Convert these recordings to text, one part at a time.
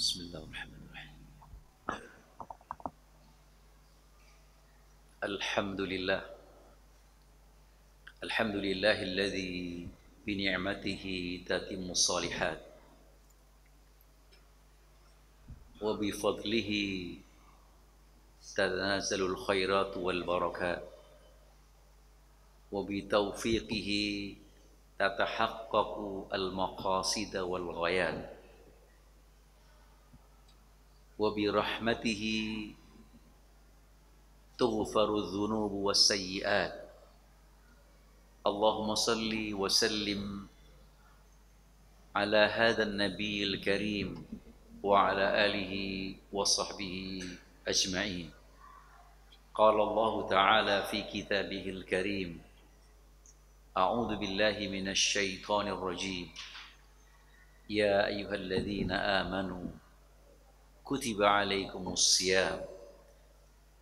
Bismillahirrahmanirrahim. Alhamdulillah. Alhamdulillahilladzi bi ni'matihi tatimmu shalihat wa bi fadlihi tanazzalul khairat wal barakat wa bi taufiqihi tatahaqqaqu al maqasid wal ghayat wa bi rahmatihi tughfaru dhunubu was sayyi'at. Allahumma salli wa sallim ala hadha an-nabiyil karim wa ala alihi wa sahbihi ajma'in. Qala Allah ta'ala fi kitabihil karim, a'udzu billahi minasy syaithanir rajim. Ya ayyuhalladzina amanu kutiba alaikumus shiyam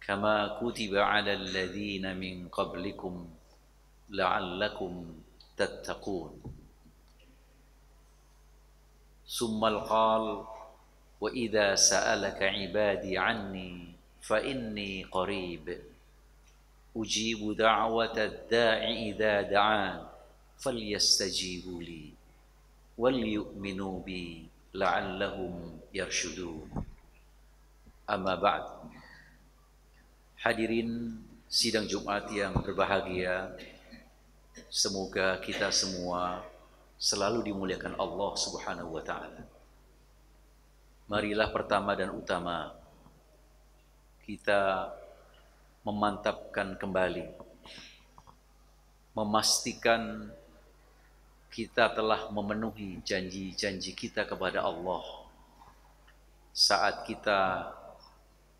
kama kutiba alal ladzina min qablikum la'allakum tattaqun. Summal qal wa idza sa'alaka 'ibadi 'anni fa inni qarib ujibu da'watad da'i idza da'an falyastajibu li wal yu'minu bi la'allahum yarshudun. Amma ba'd. Hadirin sidang Jumat yang berbahagia, semoga kita semua selalu dimuliakan Allah Subhanahu wa ta'ala. Marilah pertama dan utama kita memantapkan kembali, memastikan kita telah memenuhi janji-janji kita kepada Allah saat kita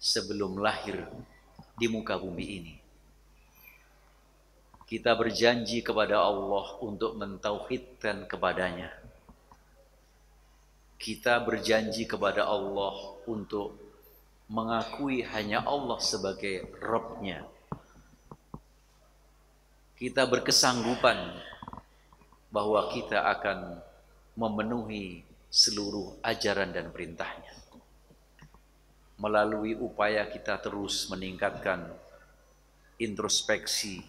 sebelum lahir di muka bumi ini. Kita berjanji kepada Allah untuk mentauhidkan kepadanya. Kita berjanji kepada Allah untuk mengakui hanya Allah sebagai Rabb-Nya. Kita berkesanggupan bahwa kita akan memenuhi seluruh ajaran dan perintahnya. Melalui upaya kita terus meningkatkan introspeksi,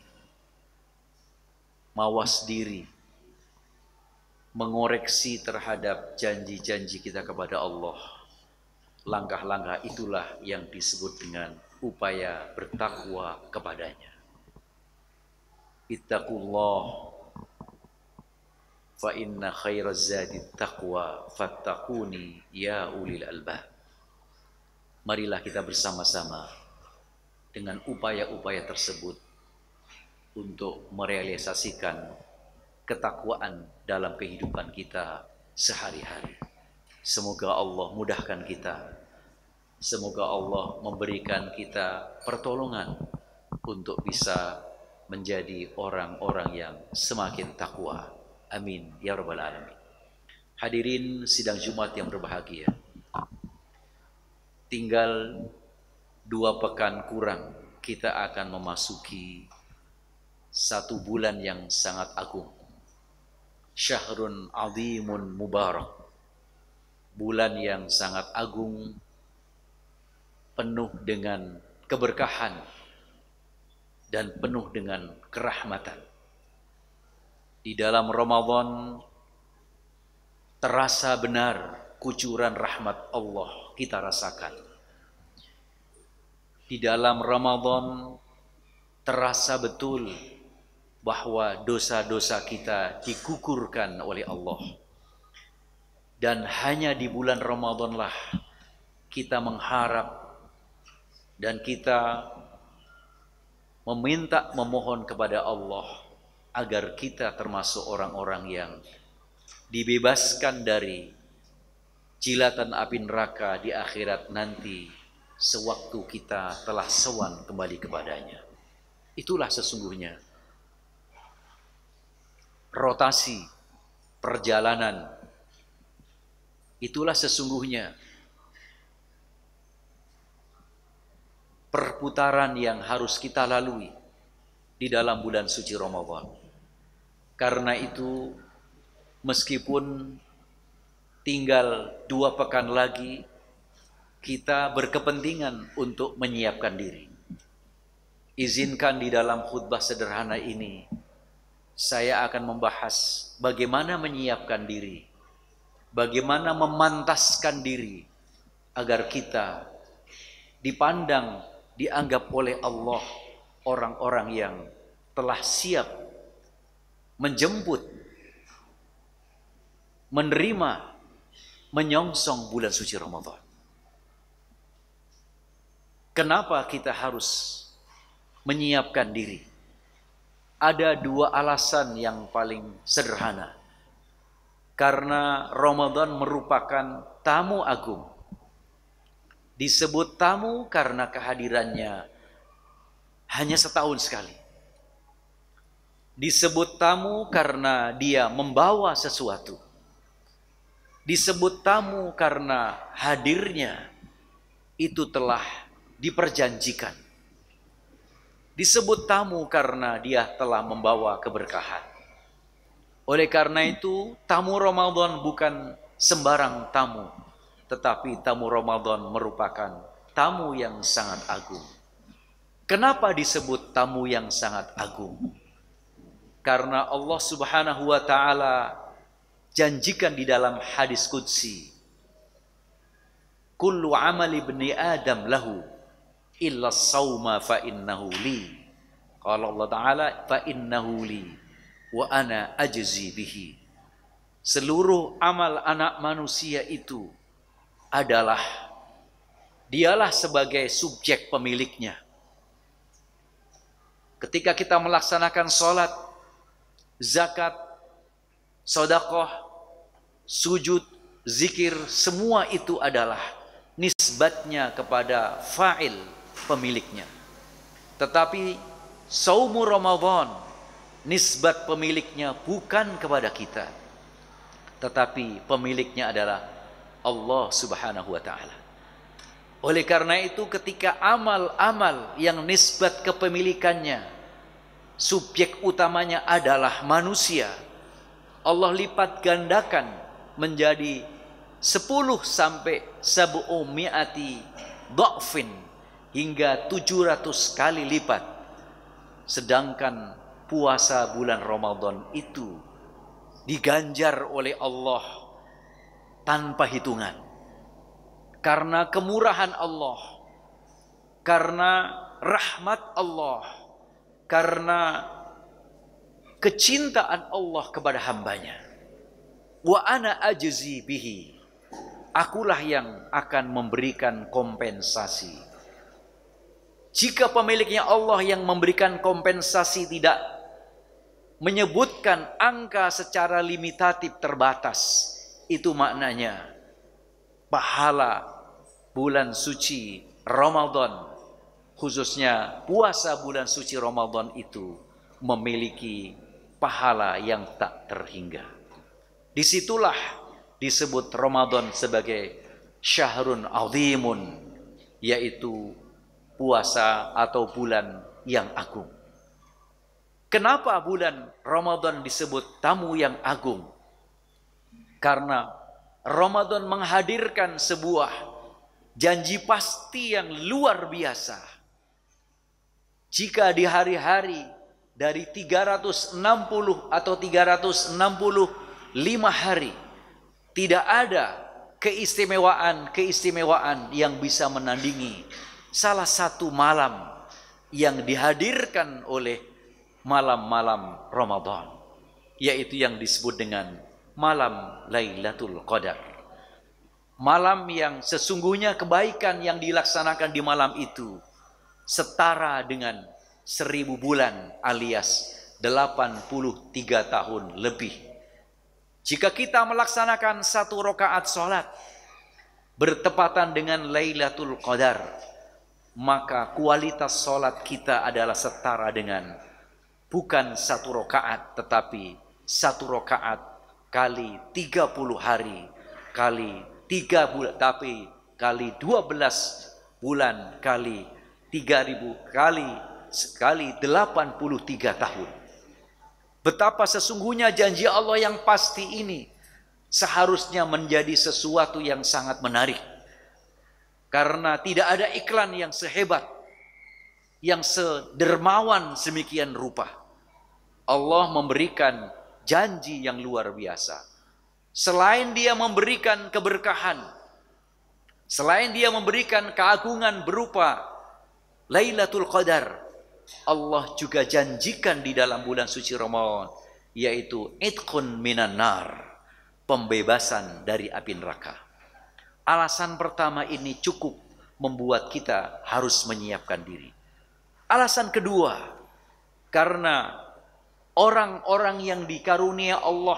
mawas diri, mengoreksi terhadap janji-janji kita kepada Allah. Langkah-langkah itulah yang disebut dengan upaya bertakwa kepadanya. Ittaqullah fa inna khairaz zadi taqwa fattaquni ya ulil albab. Marilah kita bersama-sama dengan upaya-upaya tersebut untuk merealisasikan ketakwaan dalam kehidupan kita sehari-hari. Semoga Allah mudahkan kita. Semoga Allah memberikan kita pertolongan untuk bisa menjadi orang-orang yang semakin takwa. Amin ya rabbal alamin. Hadirin sidang Jumat yang berbahagia, tinggal 2 pekan kurang kita akan memasuki 1 bulan yang sangat agung. Syahrun azimun mubarak. Bulan yang sangat agung, penuh dengan keberkahan dan penuh dengan kerahmatan. Di dalam Ramadan terasa benar kucuran rahmat Allah kita rasakan. Di dalam Ramadan terasa betul bahwa dosa-dosa kita digugurkan oleh Allah. Dan hanya di bulan Ramadanlah kita mengharap dan kita memohon kepada Allah agar kita termasuk orang-orang yang dibebaskan dari jilatan api neraka di akhirat nanti sewaktu kita telah sowan kembali kepadanya. Itulah sesungguhnya rotasi perjalanan. Itulah sesungguhnya perputaran yang harus kita lalui di dalam bulan suci Ramadan. Karena itu, meskipun tinggal 2 pekan lagi kita berkepentingan untuk menyiapkan diri. Izinkan di dalam khutbah sederhana ini saya akan membahas bagaimana menyiapkan diri, bagaimana memantaskan diri agar kita dipandang, dianggap oleh Allah orang-orang yang telah siap menjemput, menerima, menyongsong bulan suci Ramadan. Kenapa kita harus menyiapkan diri? Ada dua alasan yang paling sederhana. Karena Ramadan merupakan tamu agung. Disebut tamu karena kehadirannya hanya setahun sekali. Disebut tamu karena dia membawa sesuatu. Disebut tamu karena hadirnya itu telah diperjanjikan. Disebut tamu karena dia telah membawa keberkahan. Oleh karena itu, tamu Ramadan bukan sembarang tamu, tetapi tamu Ramadan merupakan tamu yang sangat agung. Kenapa disebut tamu yang sangat agung? Karena Allah Subhanahu wa taala janjikan di dalam hadis qudsi, kullu amali ibni Adam lahu illa sauma fa innahu li. Qala Allah Ta'ala fa innahu li wa ana ajzi bihi. Seluruh amal anak manusia itu adalah dialah sebagai subjek pemiliknya. Ketika kita melaksanakan sholat, zakat, sedekah, sujud, zikir, semua itu adalah nisbatnya kepada fa'il, pemiliknya. Tetapi saumu Ramadan, nisbat pemiliknya bukan kepada kita, tetapi pemiliknya adalah Allah Subhanahu wa taala. Oleh karena itu, ketika amal-amal yang nisbat kepemilikannya, subjek utamanya adalah manusia, Allah lipat gandakan menjadi 10 sampai 700 dha'fin, hingga 700 kali lipat. Sedangkan puasa bulan Ramadan itu diganjar oleh Allah tanpa hitungan. Karena kemurahan Allah, karena rahmat Allah, karena kecintaan Allah kepada hambanya. Wa ana ajzi bihi. Akulah yang akan memberikan kompensasi. Jika pemiliknya Allah yang memberikan kompensasi tidak menyebutkan angka secara limitatif terbatas, itu maknanya pahala bulan suci Ramadan, khususnya puasa bulan suci Ramadan itu memiliki pahala yang tak terhingga. Disitulah disebut Ramadan sebagai syahrun azimun, yaitu puasa atau bulan yang agung. Kenapa bulan Ramadan disebut tamu yang agung? Karena Ramadan menghadirkan sebuah janji pasti yang luar biasa. Jika di hari-hari dari 360 atau 365 hari tidak ada keistimewaan yang bisa menandingi salah satu malam yang dihadirkan oleh malam-malam Ramadan, yaitu yang disebut dengan malam Lailatul Qadar. Malam yang sesungguhnya kebaikan yang dilaksanakan di malam itu setara dengan 1000 bulan alias 83 tahun lebih. Jika kita melaksanakan 1 rakaat sholat bertepatan dengan Lailatul Qadar, maka kualitas sholat kita adalah setara dengan bukan 1 rakaat, tetapi 1 rakaat kali 30 hari kali 3 bulan, tapi kali 12 bulan kali 3000 kali 83 tahun. Betapa sesungguhnya janji Allah yang pasti ini seharusnya menjadi sesuatu yang sangat menarik. Karena tidak ada iklan yang sehebat, yang sedermawan semikian rupa. Allah memberikan janji yang luar biasa. Selain dia memberikan keberkahan, selain dia memberikan keagungan berupa Lailatul Qadar, Allah juga janjikan di dalam bulan suci Ramadan, yaitu itqun minan nar, pembebasan dari api neraka. Alasan pertama ini cukup membuat kita harus menyiapkan diri. Alasan kedua, karena orang-orang yang dikarunia Allah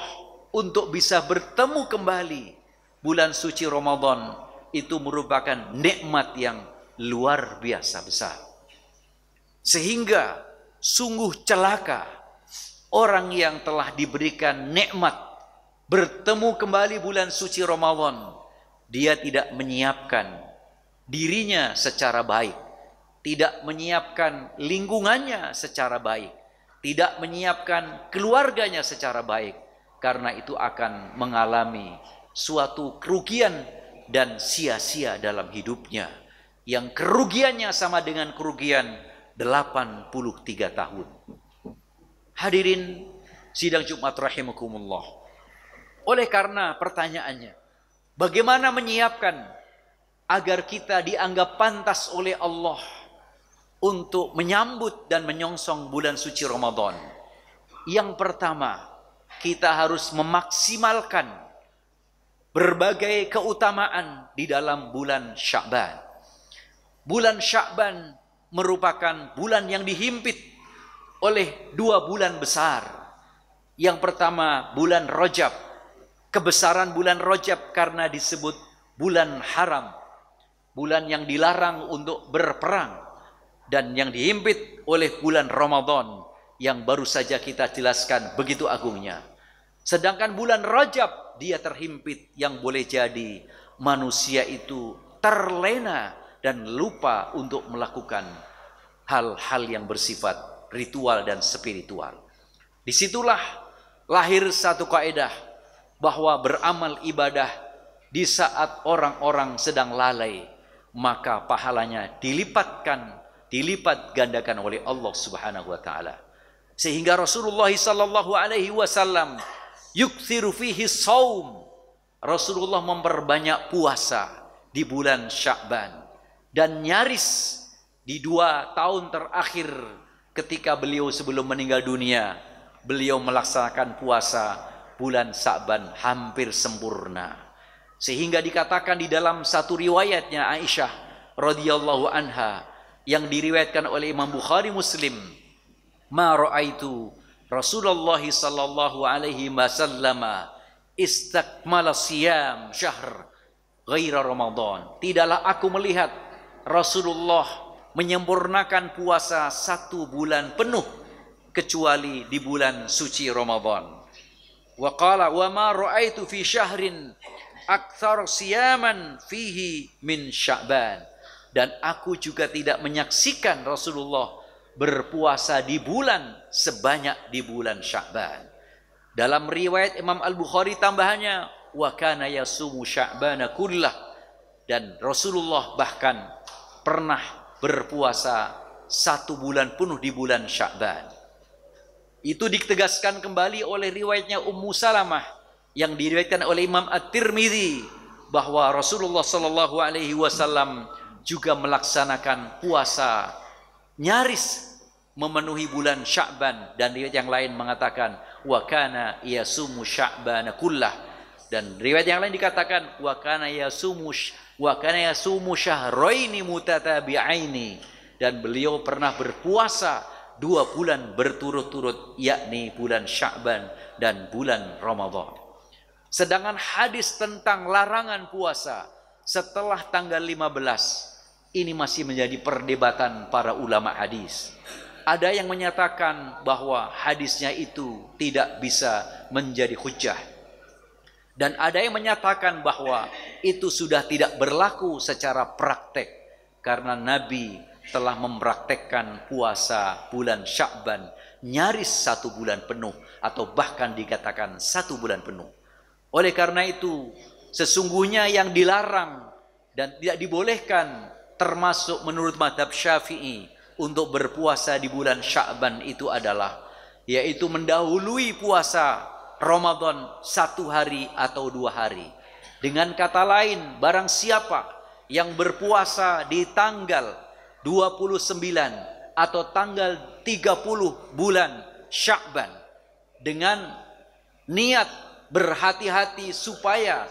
untuk bisa bertemu kembali bulan suci Ramadan itu merupakan nikmat yang luar biasa besar. Sehingga sungguh celaka orang yang telah diberikan nikmat bertemu kembali bulan suci Ramadan, dia tidak menyiapkan dirinya secara baik, tidak menyiapkan lingkungannya secara baik, tidak menyiapkan keluarganya secara baik. Karena itu akan mengalami suatu kerugian dan sia-sia dalam hidupnya, yang kerugiannya sama dengan kerugian 83 tahun. Hadirin sidang Jumat rahimakumullah. Oleh karena pertanyaannya, bagaimana menyiapkan agar kita dianggap pantas oleh Allah untuk menyambut dan menyongsong bulan suci Ramadan? Yang pertama, kita harus memaksimalkan berbagai keutamaan di dalam bulan Sya'ban. Bulan Sya'ban merupakan bulan yang dihimpit oleh dua bulan besar. Yang pertama, bulan Rajab. Kebesaran bulan Rajab karena disebut bulan haram, bulan yang dilarang untuk berperang, dan yang dihimpit oleh bulan Ramadan yang baru saja kita jelaskan begitu agungnya. Sedangkan bulan Rajab dia terhimpit yang boleh jadi manusia itu terlena dan lupa untuk melakukan hal-hal yang bersifat ritual dan spiritual. Disitulah lahir satu kaidah bahwa beramal ibadah di saat orang-orang sedang lalai, maka pahalanya dilipat gandakan oleh Allah Subhanahu wa taala. Sehingga Rasulullah sallallahu alaihi wasallam yukthiru fihi shaum. Rasulullah memperbanyak puasa di bulan Sya'ban, dan nyaris di 2 tahun terakhir ketika beliau sebelum meninggal dunia, beliau melaksanakan puasa bulan Sya'ban hampir sempurna. Sehingga dikatakan di dalam satu riwayatnya Aisyah radhiyallahu anha yang diriwayatkan oleh Imam Bukhari Muslim, ma ra'aitu Rasulullah sallallahu alaihi wasallam istakmala siyam syahr ghaira Ramadan. Tidaklah aku melihat Rasulullah menyempurnakan puasa 1 bulan penuh kecuali di bulan suci Ramadan. Wa qala wa ma ra'aitu fi syahrin aktsar siyaman fihi min Sya'ban. Dan aku juga tidak menyaksikan Rasulullah berpuasa di bulan sebanyak di bulan Sya'ban. Dalam riwayat Imam Al-Bukhari tambahannya wa kana yasumu Sya'bana kullah, dan Rasulullah bahkan pernah berpuasa 1 bulan penuh di bulan Sya'ban. Itu ditegaskan kembali oleh riwayatnya Ummu Salamah yang diriwayatkan oleh Imam At-Tirmidzi bahwa Rasulullah sallallahu alaihi wasallam juga melaksanakan puasa nyaris memenuhi bulan Sya'ban, dan riwayat yang lain mengatakan wa kana yasumu Sya'bana kullah, dan riwayat yang lain dikatakan wa kana yasumu syahraini mutatabi'aini, dan beliau pernah berpuasa 2 bulan berturut-turut, yakni bulan Sya'ban dan bulan Ramadan. Sedangkan hadis tentang larangan puasa setelah tanggal 15 ini masih menjadi perdebatan para ulama hadis. Ada yang menyatakan bahwa hadisnya itu tidak bisa menjadi hujjah, dan ada yang menyatakan bahwa itu sudah tidak berlaku secara praktek karena Nabi telah mempraktekkan puasa bulan Sya'ban nyaris 1 bulan penuh, atau bahkan dikatakan 1 bulan penuh. Oleh karena itu, sesungguhnya yang dilarang dan tidak dibolehkan, termasuk menurut mazhab Syafi'i, untuk berpuasa di bulan Sya'ban itu adalah yaitu mendahului puasa Ramadan 1 hari atau 2 hari. Dengan kata lain, barang siapa yang berpuasa di tanggal 29 atau tanggal 30 bulan Sya'ban dengan niat berhati-hati supaya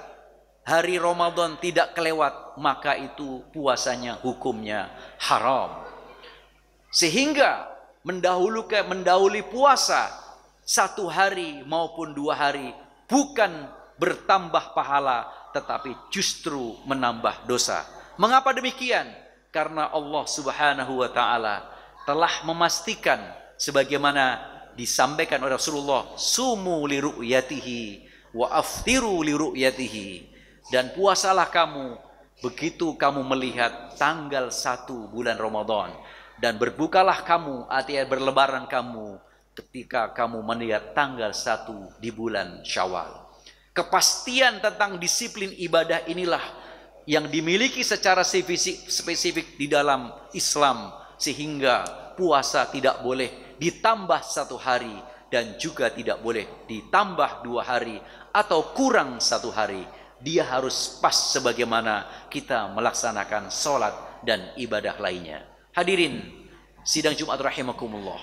hari Ramadan tidak kelewat, maka itu puasanya hukumnya haram. Sehingga mendahului puasa 1 hari maupun 2 hari bukan bertambah pahala, tetapi justru menambah dosa. Mengapa demikian? Karena Allah Subhanahu wa taala telah memastikan sebagaimana disampaikan oleh Rasulullah, sumu li ru'yatihi wa aftiru li ru'yatihi, dan puasalah kamu begitu kamu melihat tanggal 1 bulan Ramadan, dan berbukalah kamu, artinya berlebaran kamu ketika kamu melihat tanggal 1 di bulan Syawal. Kepastian tentang disiplin ibadah inilah yang dimiliki secara spesifik di dalam Islam, sehingga puasa tidak boleh ditambah 1 hari dan juga tidak boleh ditambah 2 hari atau kurang 1 hari. Dia harus pas sebagaimana kita melaksanakan sholat dan ibadah lainnya. Hadirin sidang Jumat rahimakumullah.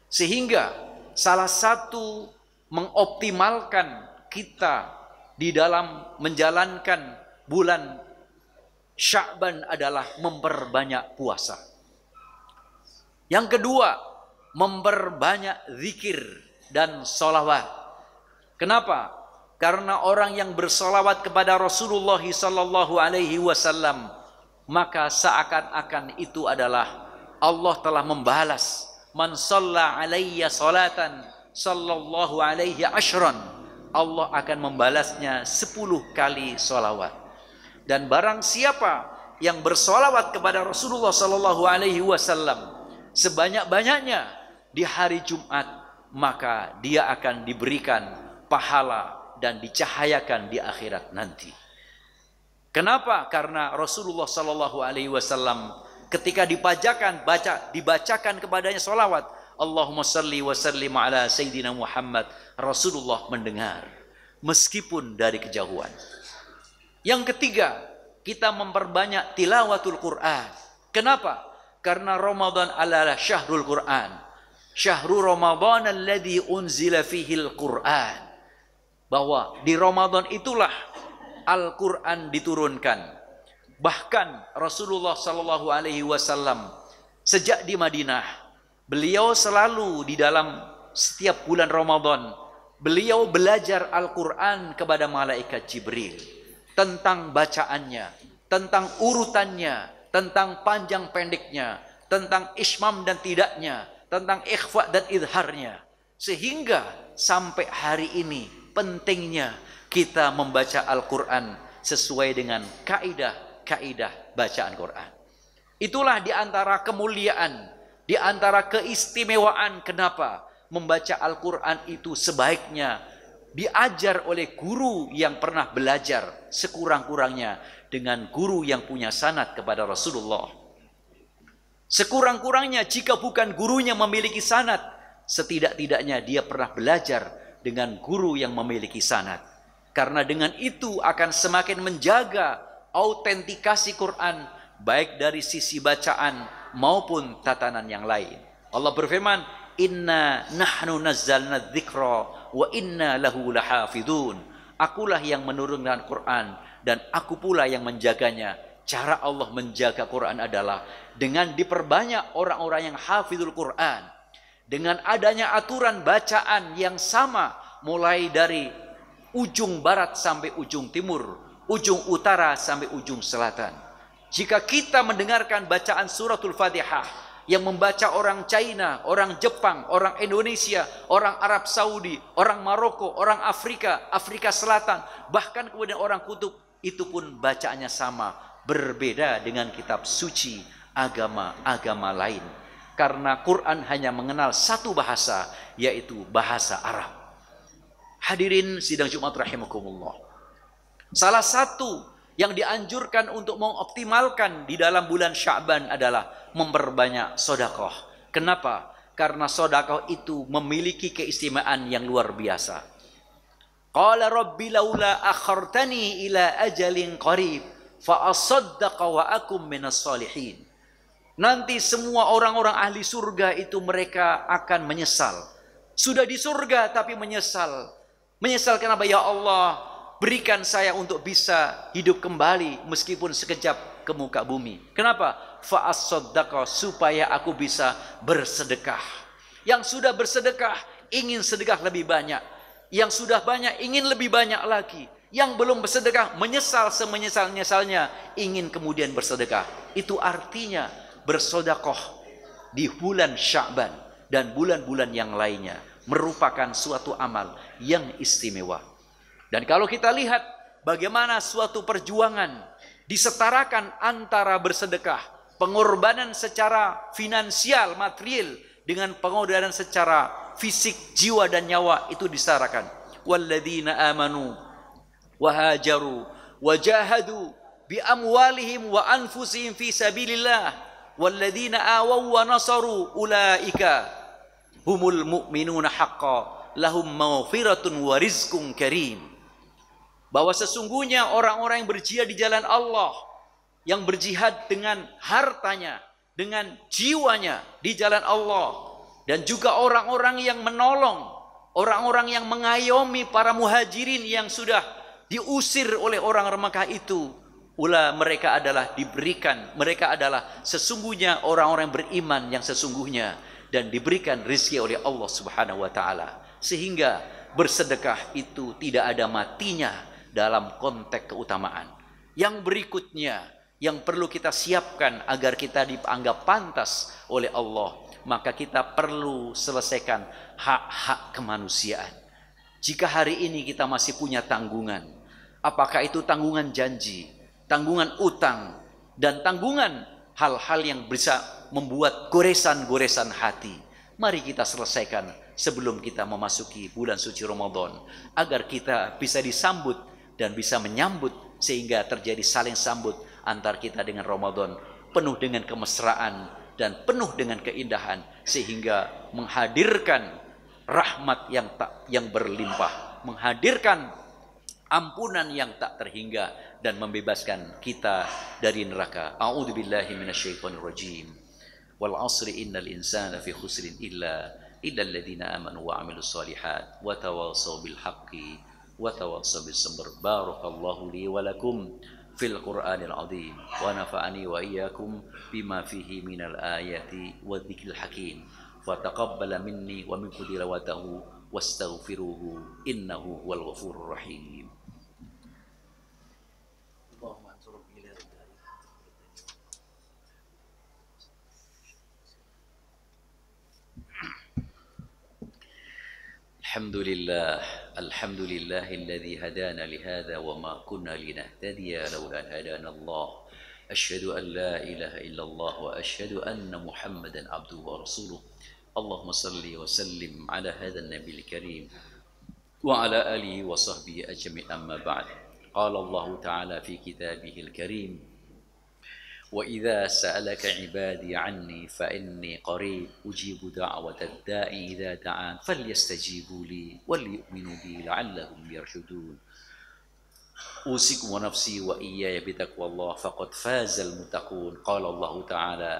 Sehingga salah satu mengoptimalkan kita di dalam menjalankan bulan Sya'ban adalah memperbanyak puasa. Yang kedua, memperbanyak zikir dan sholawat. Kenapa? Karena orang yang bersolawat kepada Rasulullah sallallahu alaihi wasallam, maka seakan-akan itu adalah Allah telah membalas. Man shalla alayya salatan sallallahu alaihi ashran, Allah akan membalasnya 10 kali solawat. Dan barang siapa yang bersolawat kepada Rasulullah sallallahu alaihi wasallam sebanyak-banyaknya di hari Jumat, maka dia akan diberikan pahala dan dicahayakan di akhirat nanti. Kenapa? Karena Rasulullah sallallahu alaihi wasallam ketika dibacakan kepadanya solawat, Allahumma salli wa sallim ala Sayyidina Muhammad, Rasulullah mendengar meskipun dari kejauhan. Yang ketiga, kita memperbanyak tilawatul Quran. Kenapa? Karena Ramadan adalah syahrul Quran. Syahrul Ramadan alladzi unzila fihil Quran. Bahwa di Ramadan itulah Al-Quran diturunkan. Bahkan Rasulullah sallallahu alaihi wasallam sejak di Madinah, beliau selalu di dalam setiap bulan Ramadan, beliau belajar Al-Quran kepada malaikat Jibril tentang bacaannya, tentang urutannya, tentang panjang pendeknya, tentang ismam dan tidaknya, tentang ikhfa dan idharnya. Sehingga sampai hari ini pentingnya kita membaca Al-Quran sesuai dengan kaidah-kaidah bacaan Quran. Itulah di antara kemuliaan, di antara keistimewaan kenapa membaca Al-Quran itu sebaiknya diajar oleh guru yang pernah belajar sekurang-kurangnya dengan guru yang punya sanad kepada Rasulullah. Sekurang-kurangnya jika bukan gurunya memiliki sanad, setidak-tidaknya dia pernah belajar dengan guru yang memiliki sanad. Karena dengan itu akan semakin menjaga autentikasi Quran, baik dari sisi bacaan maupun tatanan yang lain. Allah berfirman, Inna nahnu nazzalna dzikra wa inna lahu lahafidun. Akulah yang menurunkan Quran dan aku pula yang menjaganya. Cara Allah menjaga Quran adalah dengan diperbanyak orang-orang yang hafizul Quran. Dengan adanya aturan bacaan yang sama mulai dari ujung barat sampai ujung timur, ujung utara sampai ujung selatan. Jika kita mendengarkan bacaan suratul Fatihah yang membaca orang China, orang Jepang, orang Indonesia, orang Arab Saudi, orang Maroko, orang Afrika, Afrika Selatan, bahkan kemudian orang kutub, itu pun bacaannya sama, berbeda dengan kitab suci agama-agama lain. Karena Quran hanya mengenal satu bahasa, yaitu bahasa Arab. Hadirin sidang Jumat rahimakumullah. Salah satu Yang dianjurkan untuk mengoptimalkan di dalam bulan Sya'ban adalah memperbanyak sedekah. Kenapa? Karena sedekah itu memiliki keistimewaan yang luar biasa. Qala rabbi laula akhartani ila ajalin qarib fa asaddaqa wa akum minas salihin. Nanti semua orang-orang ahli surga itu mereka akan menyesal. Sudah di surga tapi menyesal. Menyesal kenapa? Ya Allah, berikan saya untuk bisa hidup kembali meskipun sekejap ke muka bumi. Kenapa? Fa'as-saddaqa, supaya aku bisa bersedekah. Yang sudah bersedekah ingin sedekah lebih banyak. Yang sudah banyak ingin lebih banyak lagi. Yang belum bersedekah menyesal semenyesal-nyesalnya ingin kemudian bersedekah. Itu artinya bersedekah di bulan Sya'ban dan bulan-bulan yang lainnya merupakan suatu amal yang istimewa. Dan kalau kita lihat bagaimana suatu perjuangan disetarakan antara bersedekah, pengorbanan secara finansial, material, dengan pengorbanan secara fisik, jiwa dan nyawa itu disetarakan. Walladzina amanu wa hajaru wa jahadu bi amwalihim wa anfusihim fi sabilillah walladzina awaw wa nasaru ulaika humul mu'minuna haqqan lahum maghfiratun wa rizqun karim. Bahwa sesungguhnya orang-orang yang berjihad di jalan Allah, yang berjihad dengan hartanya, dengan jiwanya di jalan Allah, dan juga orang-orang yang menolong, orang-orang yang mengayomi para muhajirin yang sudah diusir oleh orang Mekah itu, mereka adalah diberikan, mereka adalah sesungguhnya orang-orang beriman yang sesungguhnya dan diberikan rezeki oleh Allah Subhanahu wa taala. Sehingga bersedekah itu tidak ada matinya dalam konteks keutamaan. Yang berikutnya yang perlu kita siapkan agar kita dianggap pantas oleh Allah, maka kita perlu selesaikan hak-hak kemanusiaan. Jika hari ini kita masih punya tanggungan, apakah itu tanggungan janji, tanggungan utang, dan tanggungan hal-hal yang bisa membuat goresan-goresan hati, mari kita selesaikan sebelum kita memasuki bulan suci Ramadan, agar kita bisa disambut dan bisa menyambut sehingga terjadi saling sambut antar kita dengan Ramadan penuh dengan kemesraan dan penuh dengan keindahan, sehingga menghadirkan rahmat yang berlimpah, menghadirkan ampunan yang tak terhingga dan membebaskan kita dari neraka. A'udzubillahi minasyaitonir rajim. Wal 'asri innal insana fi khusrin illa alladziina aamanu wa 'amilus shalihaat wa tawassaw bil haqqi وتواصوا بالصبر بارك الله لي ولكم في القرآن العظيم ونفعني وإياكم بما فيه من الآيات والذكر الحكيم فتقبل مني ومنكم تلاوته واستغفروه إنه هو الغفور الرحيم. الحمد لله الذي هدانا لهذا وما كنا لنهتدي لولا هدانا الله أشهد أن لا إله إلا الله وأشهد أن محمدا عبده ورسوله اللهم صل وسلم على هذا النبي الكريم وعلى آله وصحبه أجمعين. أما بعد قال الله تعالى في كتابه الكريم وإذا سألك عبادي عني فإني قريب أجيب دعوة الداعي إذا دعان فليستجيبوا لي وليؤمنوا بي لعلهم يرشدون. أوصيكم ونفسي وإياي بتقوى الله فقد فاز المتقون. قال الله تعالى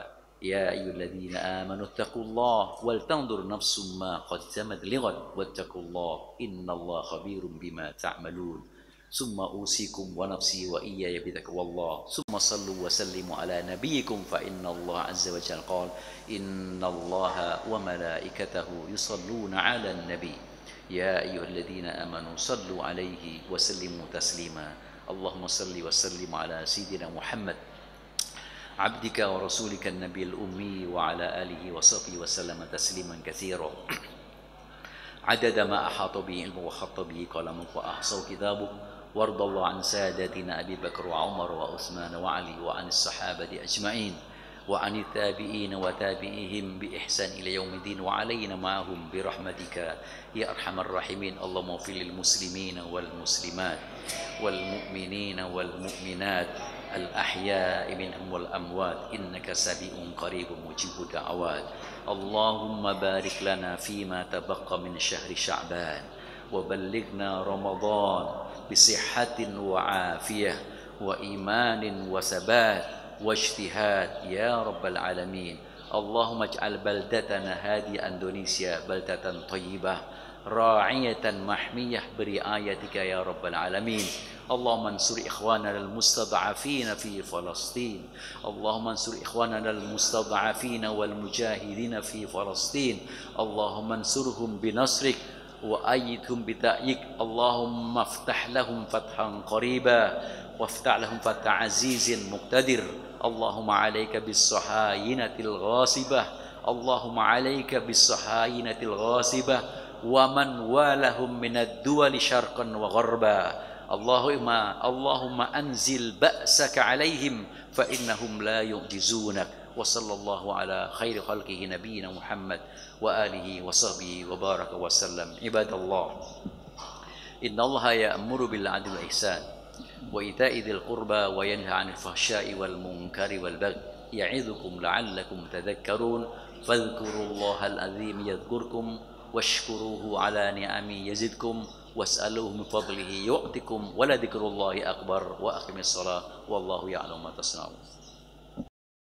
يا أيها الذين آمنوا اتقوا الله ولتنظر نفس ما قدمت لغد واتقوا الله إن الله خبير بما تعملون. ثم أوصيكم ونفسي وإياي بتقوى الله ثم صلوا وسلموا على نبيكم فإن الله عز وجل قال إن الله وملائكته يصلون على النبي يا أيها الذين آمنوا صلوا عليه وسلموا تسليما. اللهم صل وسلم على سيدنا محمد عبدك ورسولك النبي الأمي وعلى آله وصحبه وسلم تسليما كثيرا عدد ما أحاط به علمه وخط به قلمه وأحصاه كتابه. وارض الله عن سادتنا أبي بكر وعمر وعثمان وعلي وعن الصحابة أجمعين وعن التابعين وتابعيهم بإحسان إلى يوم الدين وعلينا معهم برحمتك يا أرحم الراحمين. اللهم اغفر للمسلمين والمسلمات والمؤمنين والمؤمنات الأحياء منهم والأموات إنك سميع قريب مجيب الدعوات. اللهم بارك لنا فيما تبقى من شهر شعبان وبلغنا رمضان بصحة وعافية وإيمان وثبات واجتهاد يا رب العالمين. اللهم اجعل بلدتنا هذه إندونيسيا بلدة طيبة راعية محمية برعايتك يا رب العالمين. اللهم انصر إخواننا المستضعفين في فلسطين. اللهم انصر إخواننا المستضعفين والمجاهدين في فلسطين. اللهم انصرهم بنصرك وأيدهم بتأييدك. اللهم افتح لهم فتحا قريبا وافتح لهم فتح عزيز مقتدر. اللهم عليك بالصهاينة الغاصبة. اللهم عليك بالصهاينة الغاصبة ومن والهم من الدول شرقا وغربا. اللهم أنزل بأسك عليهم فإنهم لا يعجزونك. وصلى الله على خير خلقه نبينا محمد وآله وصحبه وبارك وسلم. عباد الله، إن الله يأمر بالعدل والإحسان وإيتاء ذي القربى وينهى عن الفحشاء والمنكر والبغي يعظكم لعلكم تذكرون. فاذكروا الله العظيم يذكركم واشكروه على نعمه يزدكم واسألوه من فضله يؤتكم ولذكر الله أكبر. وأقم الصلاة والله يعلم ما تصنعون.